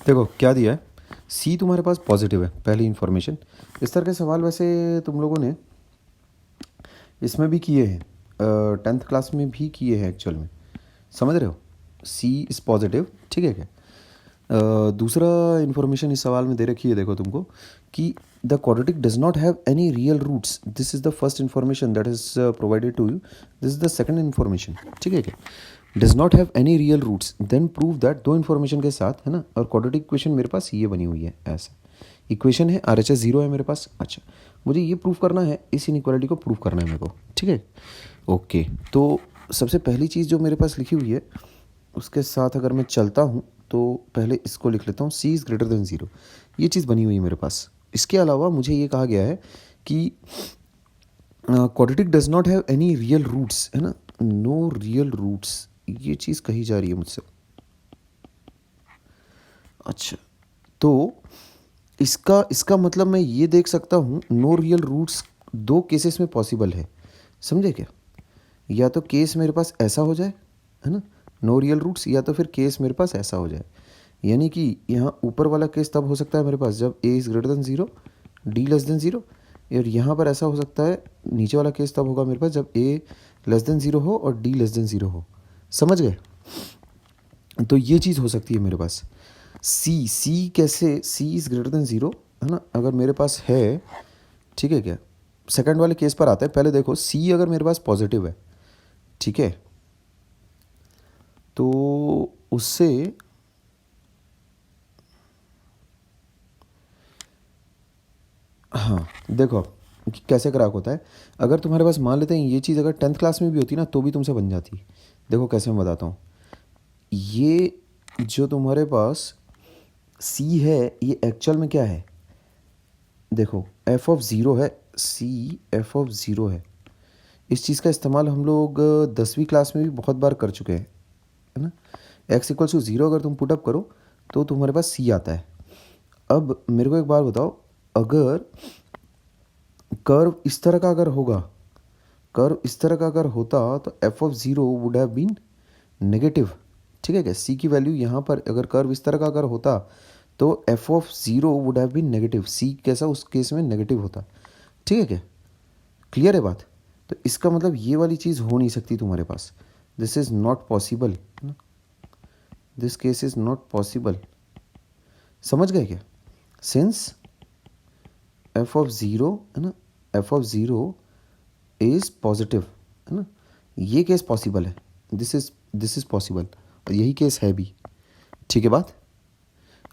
देखो क्या दिया है। सी तुम्हारे पास पॉजिटिव है, पहली इन्फॉर्मेशन। इस तरह के सवाल वैसे तुम लोगों ने इसमें भी किए हैं, 10th क्लास में भी किए हैं एक्चुअल में। समझ रहे हो, सी इज़ पॉजिटिव। ठीक है क्या? दूसरा इन्फॉर्मेशन इस सवाल में दे रखी है, देखो तुमको कि the quadratic does not have any real roots. This is the first information that is provided to you. This is the second information. ठीक है क्या? Does not have any real roots, then prove that. दो information के साथ है ना, और quadratic equation मेरे पास ये बनी हुई है। ऐसा इक्वेशन है, आर एच एस जीरो है मेरे पास। अच्छा, मुझे ये प्रूव करना है, इस इनइक्वालिटी को प्रूव करना है मेरे को। ठीक है, ओके। तो सबसे पहली चीज़ जो मेरे पास लिखी हुई है उसके साथ अगर मैं चलता हूँ तो पहले इसको लिख लेता हूँ, सी इज़ ग्रेटर देन ज़ीरो। ये चीज़ बनी हुई है मेरे पास। इसके अलावा मुझे ये कहा गया है कि quadratic does not have any real roots, है ना, नो रियल रूट्स। ये चीज़ कही जा रही है मुझसे। अच्छा, तो इसका इसका मतलब मैं ये देख सकता हूँ नो रियल रूट्स दो केसेस में पॉसिबल है। समझे क्या? या तो केस मेरे पास ऐसा हो जाए, है ना, नो रियल रूट्स, या तो फिर केस मेरे पास ऐसा हो जाए। यानी कि यहाँ ऊपर वाला केस तब हो सकता है मेरे पास जब A is greater than zero, D less than zero. और यहाँ पर ऐसा हो सकता है, नीचे वाला केस तब होगा मेरे पास जब ए लेस देन ज़ीरो हो और डी लेस देन ज़ीरो हो। समझ गए? तो ये चीज़ हो सकती है मेरे पास। सी कैसे? सी इज़ ग्रेटर देन ज़ीरो, है ना, अगर मेरे पास है। ठीक है क्या? सेकंड वाले केस पर आते हैं। पहले देखो, सी अगर मेरे पास पॉजिटिव है, ठीक है, तो उससे हाँ, देखो कि कैसे क्रैक होता है। अगर तुम्हारे पास मान लेते हैं ये चीज़ अगर 10th क्लास में भी होती ना तो भी तुमसे बन जाती। देखो कैसे मैं बताता हूँ। ये जो तुम्हारे पास सी है ये एक्चुअल में क्या है? देखो एफ ऑफ ज़ीरो है, सी एफ ऑफ ज़ीरो है। इस चीज़ का इस्तेमाल हम लोग 10वीं क्लास में भी बहुत बार कर चुके हैं, है ना। एक्स इक्वल्स टू ज़ीरो अगर तुम पुटअप करो तो तुम्हारे पास सी आता है। अब मेरे को एक बात बताओ, अगर कर्व इस तरह का अगर होगा, कर्व इस तरह का अगर होता तो F of zero would have been negative. ठीक है क्या? सी की वैल्यू यहाँ पर अगर कर्व इस तरह का अगर होता तो F of zero would have been negative. See कैसा उस केस में नेगेटिव होता। ठीक है क्या? क्लियर है बात? तो इसका मतलब ये वाली चीज़ हो नहीं सकती तुम्हारे पास। This is not possible, this case is not possible. समझ गए क्या? सिंस एफ ऑफ ज़ीरो, है ना, F of zero is positive, है ना, ये केस पॉसिबल है। दिस इज़ पॉसिबल, और यही केस है भी। ठीक है बात?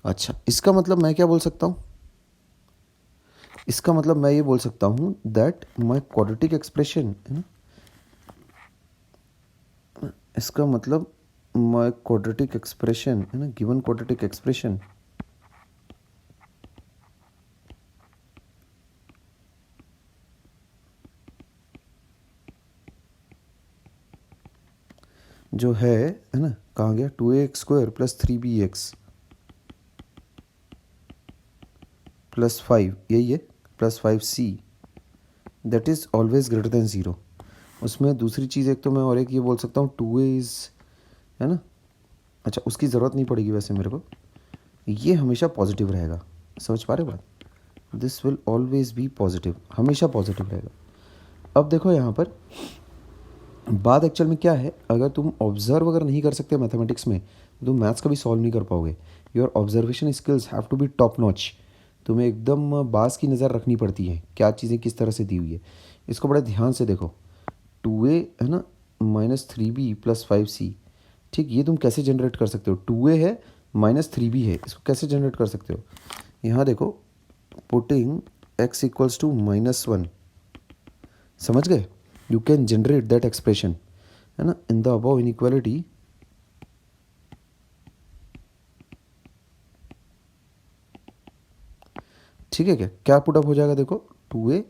अच्छा, इसका मतलब मैं क्या बोल सकता हूँ? इसका मतलब मैं ये बोल सकता हूँ दैट माई क्वाड्रेटिक एक्सप्रेशन, है ना, इसका मतलब माई क्वाड्रेटिक एक्सप्रेशन, है ना, गिवन क्वाड्रेटिक एक्सप्रेशन जो है ना, कहाँ गया? 2ax² प्लस 3bx प्लस 5, यही है, plus 5c, that is always greater than zero. उसमें दूसरी चीज़ एक तो मैं और एक ये बोल सकता हूँ 2a इज़, है ना, अच्छा उसकी ज़रूरत नहीं पड़ेगी वैसे मेरे को, ये हमेशा पॉजिटिव रहेगा। समझ पा रहे बात? This will always be positive, हमेशा पॉजिटिव रहेगा। अब देखो यहाँ पर बात एक्चुअल में क्या है, अगर तुम ऑब्जर्व अगर नहीं कर सकते मैथमेटिक्स में तो तुम मैथ्स कभी सॉल्व नहीं कर पाओगे। Your observation skills have to be top notch. तुम्हें एकदम बास की नज़र रखनी पड़ती है, क्या चीज़ें किस तरह से दी हुई है। इसको बड़े ध्यान से देखो। 2a, है ना, माइनस 3b प्लस 5c। ठीक, ये तुम कैसे जनरेट कर सकते हो? 2a है माइनस 3b है, इसको कैसे जनरेट कर सकते हो? यहाँ देखो, पुटिंग x इक्वल्स टू -1, समझ गए? You can generate that expression, है ना, इन द अबव इनइक्वालिटी। ठीक है क्या? क्या पुटअप हो जाएगा? देखो 2a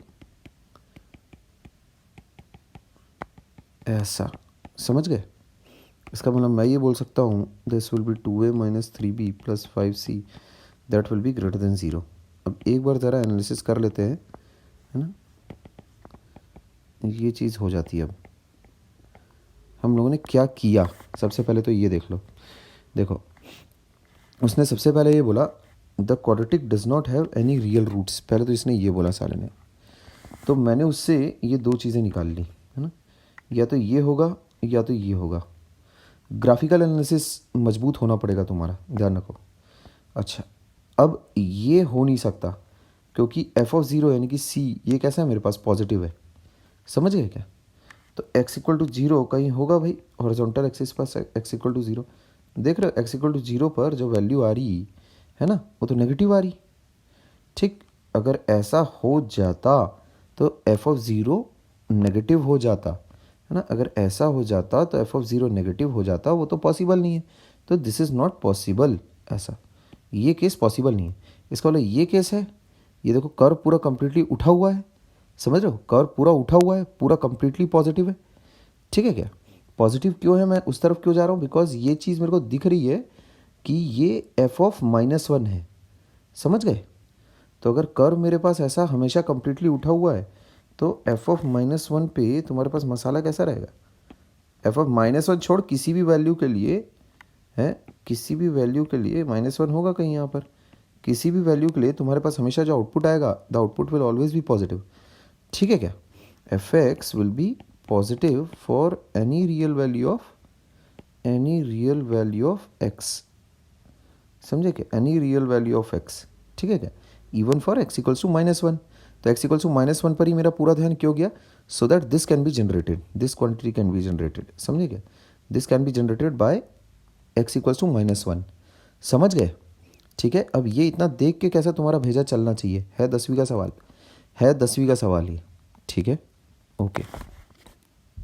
ऐसा, समझ गए? इसका मतलब मैं ये बोल सकता हूँ this will be 2a minus 3b plus 5c that will be greater than zero. अब एक बार ज़रा एनालिसिस कर लेते हैं, है ना, ये चीज़ हो जाती है। अब हम लोगों ने क्या किया, सबसे पहले तो ये देख लो। देखो उसने सबसे पहले ये बोला the quadratic does not have any real roots, पहले तो इसने ये बोला साले ने। तो मैंने उससे ये दो चीज़ें निकाल ली, है ना, या तो ये होगा या तो ये होगा। ग्राफिकल एनालिसिस मजबूत होना पड़ेगा तुम्हारा, ध्यान रखो। अच्छा, अब ये हो नहीं सकता क्योंकि एफ ऑफ ज़ीरो यानी कि सी ये कैसा है मेरे पास, पॉजिटिव है, समझ गए क्या। तो x इक्वल टू जीरो कहीं होगा भाई, हॉरिजॉन्टल एक्सिस पर x इक्वल टू ज़ीरो, देख रहे हो x इक्वल टू जीरो पर जो वैल्यू आ रही है ना वो तो नेगेटिव आ रही। ठीक, अगर ऐसा हो जाता तो एफ ऑफ ज़ीरो नेगेटिव हो जाता, है ना, अगर ऐसा हो जाता तो एफ ऑफ ज़ीरो नेगेटिव हो जाता, वो तो पॉसिबल नहीं है। तो दिस इज़ नॉट पॉसिबल, ऐसा ये केस पॉसिबल नहीं है। इसका मतलब ये केस है, ये देखो कर्व पूरा कंप्लीटली उठा हुआ है, समझ रहे हो, कर्व पूरा उठा हुआ है, पूरा कंप्लीटली पॉजिटिव है। ठीक है क्या, पॉजिटिव क्यों है, मैं उस तरफ क्यों जा रहा हूँ, बिकॉज ये चीज़ मेरे को दिख रही है कि ये एफ ऑफ -1 है, समझ गए। तो अगर कर्व मेरे पास ऐसा हमेशा कंप्लीटली उठा हुआ है तो एफ ऑफ -1 पे तुम्हारे पास मसाला कैसा रहेगा, एफ ऑफ -1 छोड़ किसी भी वैल्यू के लिए है, किसी भी वैल्यू के लिए -1 होगा कहीं यहाँ पर, किसी भी वैल्यू के लिए तुम्हारे पास हमेशा जो आउटपुट आएगा the output will always be positive. ठीक है क्या, F X will be positive for any real value of X, समझे क्या, any real value of X. ठीक है क्या, even for X equals to -1, तो एक्स इक्वल्स टू -1 पर ही मेरा पूरा ध्यान क्यों गया, so that this can be generated, this quantity can be generated, समझे क्या, this can be generated by X equals to -1, समझ गए। ठीक है, अब ये इतना देख के कैसा तुम्हारा भेजा चलना चाहिए, है 10वीं का सवाल, है 10वीं का सवाल ये। ठीक है, ओके।